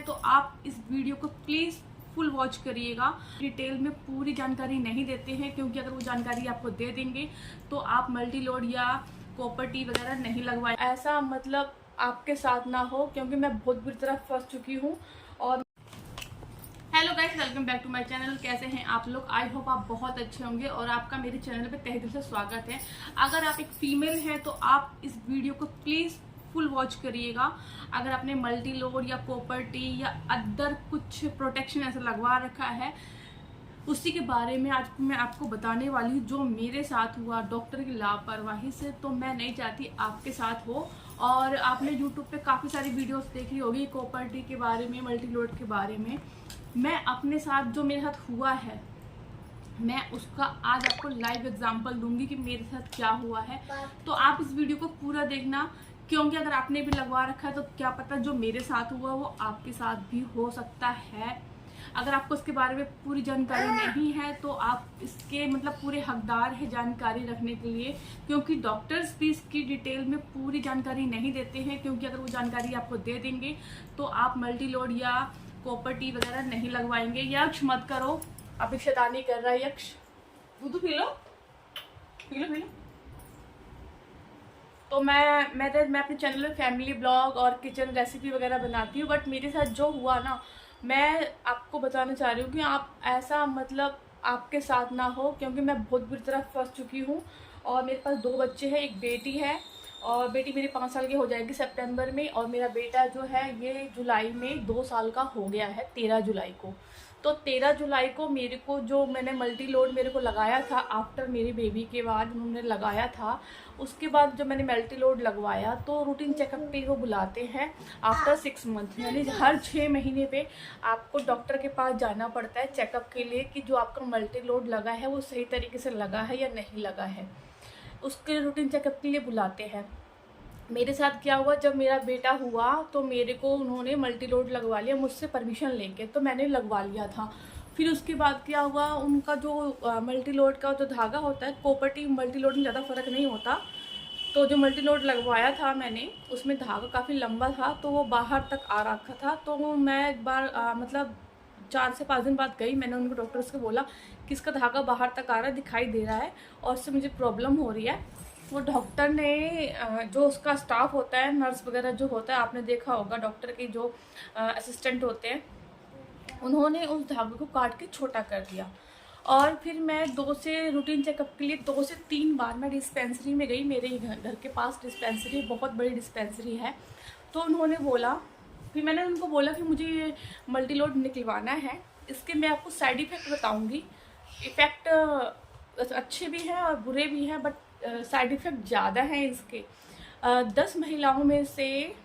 तो आप इस वीडियो को प्लीज़ फुल वॉच करिएगा। डिटेल में पूरी जानकारी नहीं देते हैं, क्योंकि अगर वो जानकारी आपको दे देंगे तो आप मल्टी लोड या कॉपर टी वगैरह नहीं लगवाए। ऐसा मतलब आपके साथ ना हो, क्योंकि मैं बहुत बुरी तरह फंस चुकी हूँ। और hello guys, welcome back to my channel. कैसे हैं आप लोग? आई होप आप बहुत अच्छे होंगे और आपका मेरे चैनल पे तहे दिल से स्वागत है। अगर आप एक फीमेल हैं तो आप इस वीडियो को प्लीज़ फुल वॉच करिएगा। अगर आपने मल्टी लोड या कॉपर टी या अदर कुछ प्रोटेक्शन ऐसा लगवा रखा है, उसी के बारे में आज मैं आपको बताने वाली हूँ, जो मेरे साथ हुआ डॉक्टर की लापरवाही से। तो मैं नहीं चाहती आपके साथ हो। और आपने यूट्यूब पे काफ़ी सारी वीडियोस देखी होगी कॉपर टी के बारे में, मल्टी लोड के बारे में। मैं अपने साथ जो मेरे साथ हुआ है, मैं उसका आज आपको लाइव एग्जांपल दूंगी कि मेरे साथ क्या हुआ है। तो आप इस वीडियो को पूरा देखना, क्योंकि अगर आपने भी लगवा रखा है तो क्या पता जो मेरे साथ हुआ वो आपके साथ भी हो सकता है। अगर आपको इसके बारे में पूरी जानकारी नहीं है तो आप इसके मतलब पूरे हकदार है जानकारी रखने के लिए, क्योंकि डॉक्टर्स भी इसकी डिटेल में पूरी जानकारी नहीं देते हैं। क्योंकि अगर वो जानकारी आपको दे देंगे तो आप मल्टी लोड या कॉपर टी वगैरह नहीं लगवाएंगे। यक्ष मत करो, अभी शैतानी कर रहा है यक्ष। दूध P low, P low, P low. तो मैं अपने चैनल में फैमिली ब्लॉग और किचन रेसिपी वगैरह बनाती हूँ, बट मेरे साथ जो हुआ ना, मैं आपको बताना चाह रही हूँ कि आप ऐसा मतलब आपके साथ ना हो, क्योंकि मैं बहुत बुरी तरह फंस चुकी हूँ। और मेरे पास 2 बच्चे हैं, एक बेटी है और बेटी मेरी 5 साल की हो जाएगी सितंबर में, और मेरा बेटा जो है ये जुलाई में 2 साल का हो गया है, 13 जुलाई को। तो 13 जुलाई को मेरे को जो मैंने मल्टी लोड मेरे को लगाया था, आफ्टर मेरी बेबी के बाद उन्होंने लगाया था। उसके बाद जब मैंने मल्टी लोड लगवाया तो रूटीन चेकअप पे वो बुलाते हैं आफ्टर 6 मंथ, यानी हर 6 महीने पे आपको डॉक्टर के पास जाना पड़ता है चेकअप के लिए कि जो आपका मल्टी लोड लगा है वो सही तरीके से लगा है या नहीं लगा है। उसके रूटीन चेकअप के लिए बुलाते हैं। मेरे साथ क्या हुआ, जब मेरा बेटा हुआ तो मेरे को उन्होंने मल्टी लोड लगवा लिया मुझसे परमिशन लेके, तो मैंने लगवा लिया था। फिर उसके बाद क्या हुआ, उनका जो मल्टी लोड का जो धागा होता है, कॉपर टी मल्टी लोड में ज़्यादा फ़र्क नहीं होता। तो जो मल्टी लोड लगवाया था मैंने, उसमें धागा काफ़ी लंबा था तो वो बाहर तक आ रखा था। तो मैं एक बार मतलब 4 से 5 दिन बाद गई, मैंने उनको डॉक्टर से बोला कि इसका धागा बाहर तक आ रहा है, दिखाई दे रहा है और उससे मुझे प्रॉब्लम हो रही है। वो डॉक्टर ने जो उसका स्टाफ होता है, नर्स वगैरह जो होता है, आपने देखा होगा डॉक्टर के जो असिस्टेंट होते हैं, उन्होंने उस धागे को काट के छोटा कर दिया। और फिर मैं 2 से रूटीन चेकअप के लिए 2 से 3 बार मैं डिस्पेंसरी में गई। मेरे घर के पास डिस्पेंसरी, बहुत बड़ी डिस्पेंसरी है। तो उन्होंने बोला, फिर मैंने उनको बोला कि मुझे ये मल्टी लोड निकलवाना है, इसके मैं आपको साइड इफ़ेक्ट बताऊँगी। इफ़ेक्ट अच्छे भी हैं और बुरे भी हैं, बट साइड इफ़ेक्ट ज़्यादा हैं इसके। 10 महिलाओं में से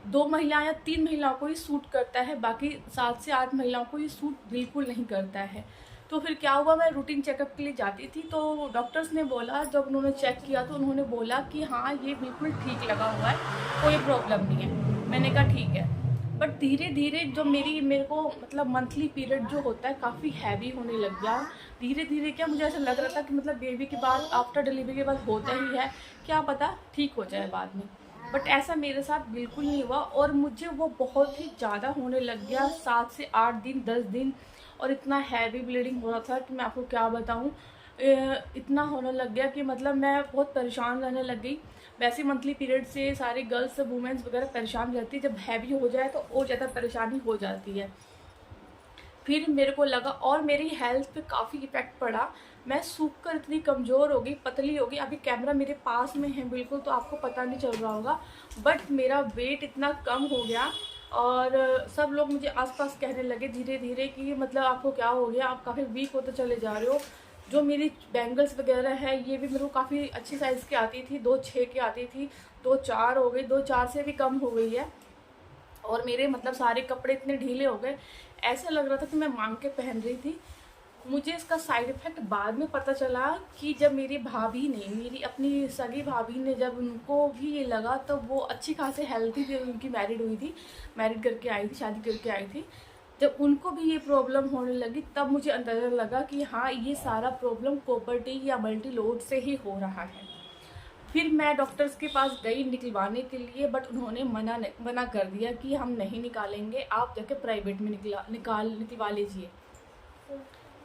2 महिलाएं या 3 महिलाओं को ये सूट करता है, बाकी 7 से 8 महिलाओं को ये सूट बिल्कुल नहीं करता है। तो फिर क्या हुआ, मैं रूटीन चेकअप के लिए जाती थी तो डॉक्टर्स ने बोला, जब उन्होंने चेक किया तो उन्होंने बोला कि हाँ ये बिल्कुल ठीक लगा हुआ है, कोई प्रॉब्लम नहीं है। मैंने कहा ठीक है। बट धीरे धीरे जो मेरे को मतलब मंथली पीरियड जो होता है काफ़ी हैवी होने लग गया। धीरे धीरे क्या, मुझे ऐसा लग रहा था कि मतलब बेबी के बाद, आफ्टर डिलीवरी के बाद होता ही है, क्या पता ठीक हो जाए बाद में। बट ऐसा मेरे साथ बिल्कुल नहीं हुआ और मुझे वो बहुत ही ज़्यादा होने लग गया, 7 से 8 दिन, 10 दिन, और इतना हैवी ब्लीडिंग हो रहा था कि मैं आपको क्या बताऊँ। इतना होने लग गया कि मतलब मैं बहुत परेशान रहने लग गई। वैसे मंथली पीरियड से सारे गर्ल्स वुमेन्स वगैरह परेशान रहती है, जब हैवी हो जाए तो और ज़्यादा परेशानी हो जाती है। फिर मेरे को लगा, और मेरी हेल्थ पे काफ़ी इफ़ेक्ट पड़ा। मैं सूख कर इतनी कमज़ोर हो गई, पतली हो गई। अभी कैमरा मेरे पास में है बिल्कुल, तो आपको पता नहीं चल रहा होगा, बट मेरा वेट इतना कम हो गया। और सब लोग मुझे आसपास कहने लगे धीरे धीरे कि मतलब आपको क्या हो गया, आप काफ़ी वीक होते चले जा रहे हो। जो मेरी बैंगल्स वगैरह है, ये भी मेरे को काफ़ी अच्छी साइज़ की आती थी, 2-6 की आती थी, 2-4 हो गई, 2-4 से भी कम हो गई है। और मेरे मतलब सारे कपड़े इतने ढीले हो गए, ऐसा लग रहा था कि मैं मांग के पहन रही थी। मुझे इसका साइड इफ़ेक्ट बाद में पता चला कि जब मेरी भाभी ने, मेरी अपनी सगी भाभी ने, जब उनको भी ये लगा, तो वो अच्छी खासी हेल्थी थी, उनकी मैरिड हुई थी, मैरिड करके आई थी, शादी करके आई थी। जब उनको भी ये प्रॉब्लम होने लगी तब मुझे अंदाज़ा लगा कि हाँ ये सारा प्रॉब्लम कॉपर टी या मल्टी लोड से ही हो रहा है। फिर मैं डॉक्टर्स के पास गई निकलवाने के लिए, बट उन्होंने मना कर दिया कि हम नहीं निकालेंगे, आप जाके प्राइवेट में निकलवा लीजिए।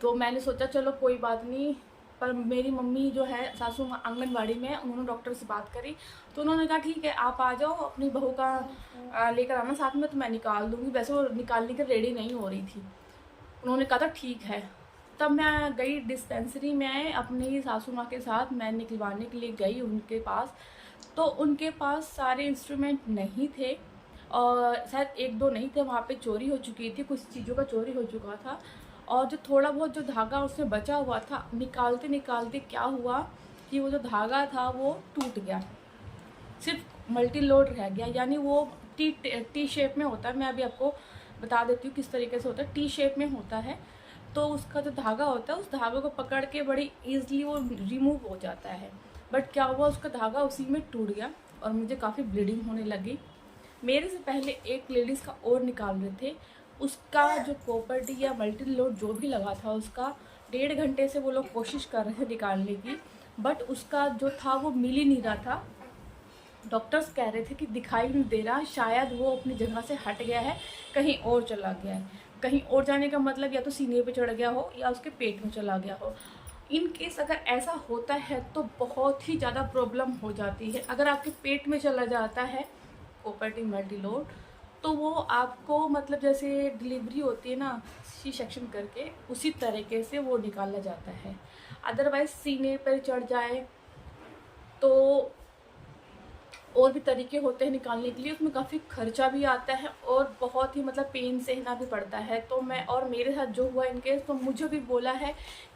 तो मैंने सोचा चलो कोई बात नहीं। पर मेरी मम्मी जो है सासू माँ आंगनबाड़ी में, उन्होंने डॉक्टर से बात करी तो उन्होंने कहा ठीक है आप आ जाओ, अपनी बहू का लेकर आना साथ में तो मैं निकाल दूँगी। वैसे वो निकालने के रेडी नहीं हो रही थी। उन्होंने कहा था ठीक है। तब मैं गई डिस्पेंसरी में अपनी सासू माँ के साथ, मैं निकलवाने के लिए गई उनके पास। तो उनके पास सारे इंस्ट्रूमेंट नहीं थे और शायद एक दो नहीं थे, वहाँ पे चोरी हो चुकी थी, कुछ चीज़ों का चोरी हो चुका था। और जो थोड़ा बहुत जो धागा उसमें बचा हुआ था, निकालते निकालते क्या हुआ कि वो जो धागा था वो टूट गया, सिर्फ मल्टी लोड रह गया। यानी वो टी शेप में होता है, मैं अभी आपको बता देती हूँ किस तरीके से होता है। टी शेप में होता है, तो उसका जो धागा होता है उस धागे को पकड़ के बड़ी ईजिली वो रिमूव हो जाता है। बट क्या हुआ, उसका धागा उसी में टूट गया और मुझे काफ़ी ब्लीडिंग होने लगी। मेरे से पहले एक लेडीज़ का और निकाल रहे थे, उसका जो कॉपर टी या मल्टी लोड जो भी लगा था उसका 1.5 घंटे से वो लोग कोशिश कर रहे थे निकालने की, बट उसका जो था वो मिल ही नहीं रहा था। डॉक्टर्स कह रहे थे कि दिखाई नहीं दे रहा, शायद वो अपनी जगह से हट गया है, कहीं और चला गया है। कहीं और जाने का मतलब या तो सीने पे चढ़ गया हो या उसके पेट में चला गया हो। इन केस अगर ऐसा होता है तो बहुत ही ज़्यादा प्रॉब्लम हो जाती है। अगर आपके पेट में चला जाता है कॉपर टी मल्टी लोड, तो वो आपको मतलब जैसे डिलीवरी होती है ना सी सेक्शन करके, उसी तरीके से वो निकाला जाता है। अदरवाइज सीने पर चढ़ जाए तो और भी तरीके होते हैं निकालने के लिए, उसमें काफ़ी खर्चा भी आता है और बहुत ही मतलब पेन सहना भी पड़ता है। तो मैं और मेरे साथ जो हुआ इनकेस, तो मुझे भी बोला है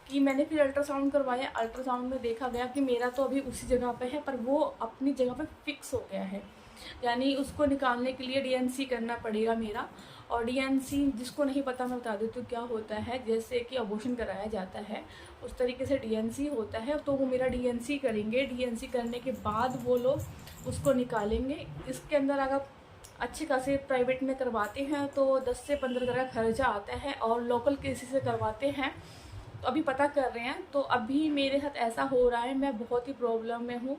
कि मैंने फिर अल्ट्रासाउंड करवाया। अल्ट्रासाउंड में देखा गया कि मेरा तो अभी उसी जगह पे है, पर वो अपनी जगह पे फिक्स हो गया है। यानी उसको निकालने के लिए डीएनसी करना पड़ेगा मेरा। और डीएनसी जिसको नहीं पता मैं बता देती हूँ क्या होता है। जैसे कि अबॉर्शन कराया जाता है उस तरीके से डीएनसी होता है। तो वो मेरा डीएनसी करेंगे, डीएनसी करने के बाद वो लोग उसको निकालेंगे। इसके अंदर अगर अच्छे खासे प्राइवेट में करवाते हैं तो 10 से 15 हज़ार का खर्चा आता है, और लोकल किसी से करवाते हैं तो अभी पता कर रहे हैं। तो अभी मेरे साथ ऐसा हो रहा है, मैं बहुत ही प्रॉब्लम में हूँ।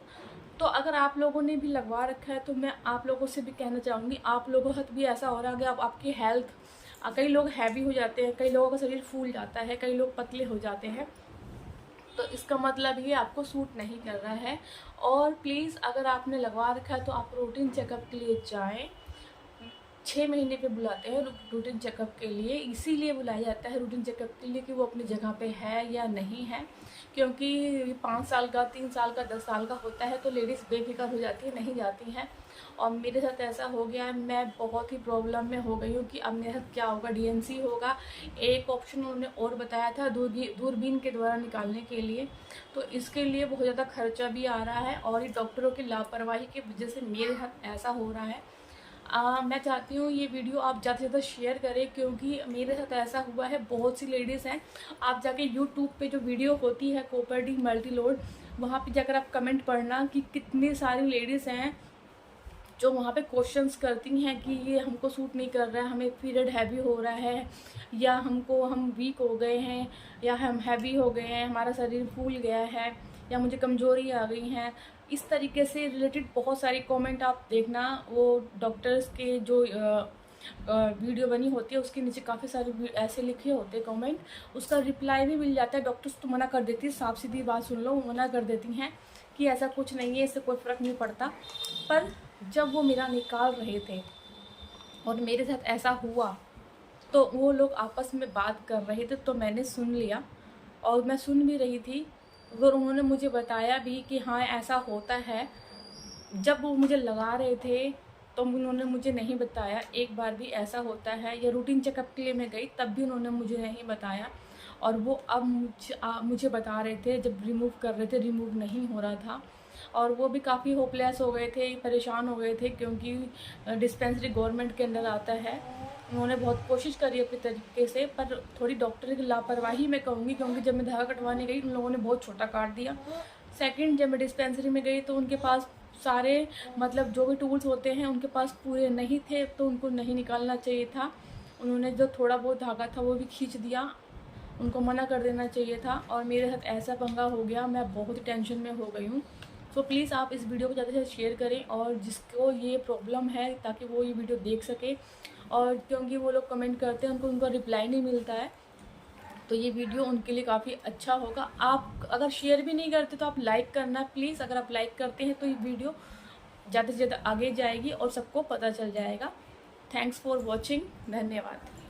तो अगर आप लोगों ने भी लगवा रखा है तो मैं आप लोगों से भी कहना चाहूँगी, आप लोगों के साथ भी ऐसा हो रहा है कि आपकी हेल्थ, कई लोग हैवी हो जाते हैं, कई लोगों का शरीर फूल जाता है, कई लोग पतले हो जाते हैं, तो इसका मतलब ये आपको सूट नहीं कर रहा है। और प्लीज़ अगर आपने लगवा रखा है तो आप रूटीन चेकअप के लिए जाएँ। 6 महीने पे बुलाते हैं रूटीन चेकअप के लिए, इसीलिए बुलाया जाता है रूटीन चेकअप के लिए कि वो अपनी जगह पे है या नहीं है। क्योंकि 5 साल का, 3 साल का, 10 साल का होता है तो लेडीज़ बेफिक्र हो जाती है, नहीं जाती हैं। और मेरे साथ ऐसा हो गया है, मैं बहुत ही प्रॉब्लम में हो गई हूँ कि अब मेरे साथ क्या होगा। डीएनसी होगा, एक ऑप्शन उन्होंने और बताया था दूरबीन के द्वारा निकालने के लिए, तो इसके लिए बहुत ज़्यादा खर्चा भी आ रहा है। और ये डॉक्टरों की लापरवाही की वजह से मेरे साथ ऐसा हो रहा है। मैं चाहती हूँ ये वीडियो आप ज़्यादा से ज़्यादा शेयर करें, क्योंकि मेरे साथ ऐसा हुआ है, बहुत सी लेडीज़ हैं। आप जाके यूट्यूब पे जो वीडियो होती है कॉपर टी मल्टी लोड, वहाँ पे जाकर आप कमेंट पढ़ना कि कितनी सारी लेडीज़ हैं जो वहाँ पे क्वेश्चंस करती हैं कि ये हमको सूट नहीं कर रहा है, हमें पीरियड हैवी हो रहा है, या हम वीक हो गए हैं, या हम हैवी हो गए हैं, हमारा शरीर फूल गया है, या मुझे कमज़ोरी आ गई हैं। इस तरीके से रिलेटेड बहुत सारी कमेंट आप देखना, वो डॉक्टर्स के जो वीडियो बनी होती है उसके नीचे काफ़ी सारे ऐसे लिखे होते हैं कमेंट, उसका रिप्लाई भी मिल जाता है। डॉक्टर्स तो मना कर देती है, साफ सीधी बात सुन लो, मना कर देती हैं कि ऐसा कुछ नहीं है, इससे कोई फ़र्क नहीं पड़ता। पर जब वो मेरा निकाल रहे थे और मेरे साथ ऐसा हुआ, तो वो लोग आपस में बात कर रहे थे तो मैंने सुन लिया, और मैं सुन भी रही थी। और उन्होंने मुझे बताया भी कि हाँ ऐसा होता है। जब वो मुझे लगा रहे थे तो उन्होंने मुझे नहीं बताया एक बार भी ऐसा होता है, या रूटीन चेकअप के लिए मैं गई तब भी उन्होंने मुझे नहीं बताया। और वो अब मुझे बता रहे थे, जब रिमूव कर रहे थे रिमूव नहीं हो रहा था। और वो भी काफ़ी होपलेस हो गए थे, परेशान हो गए थे, क्योंकि डिस्पेंसरी गवर्नमेंट के अंदर आता है। उन्होंने बहुत कोशिश करी अपने तरीके से, पर थोड़ी डॉक्टर की लापरवाही मैं कहूँगी, क्योंकि जब मैं धागा कटवाने गई उन लोगों ने बहुत छोटा काट दिया। सेकंड, जब मैं डिस्पेंसरी में गई तो उनके पास सारे मतलब जो भी टूल्स होते हैं उनके पास पूरे नहीं थे, तो उनको नहीं निकालना चाहिए था। उन्होंने जो थोड़ा बहुत धागा था वो भी खींच दिया, उनको मना कर देना चाहिए था। और मेरे साथ ऐसा पंगा हो गया, मैं बहुत टेंशन में हो गई हूँ। तो प्लीज़ आप इस वीडियो को ज़्यादा से ज़्यादा शेयर करें और जिसको ये प्रॉब्लम है ताकि वो ये वीडियो देख सके। और क्योंकि वो लोग कमेंट करते हैं उनको उनका रिप्लाई नहीं मिलता है, तो ये वीडियो उनके लिए काफ़ी अच्छा होगा। आप अगर शेयर भी नहीं करते तो आप लाइक करना प्लीज़। अगर आप लाइक करते हैं तो ये वीडियो ज़्यादा से ज़्यादा आगे जाएगी और सबको पता चल जाएगा। Thanks for watching. धन्यवाद।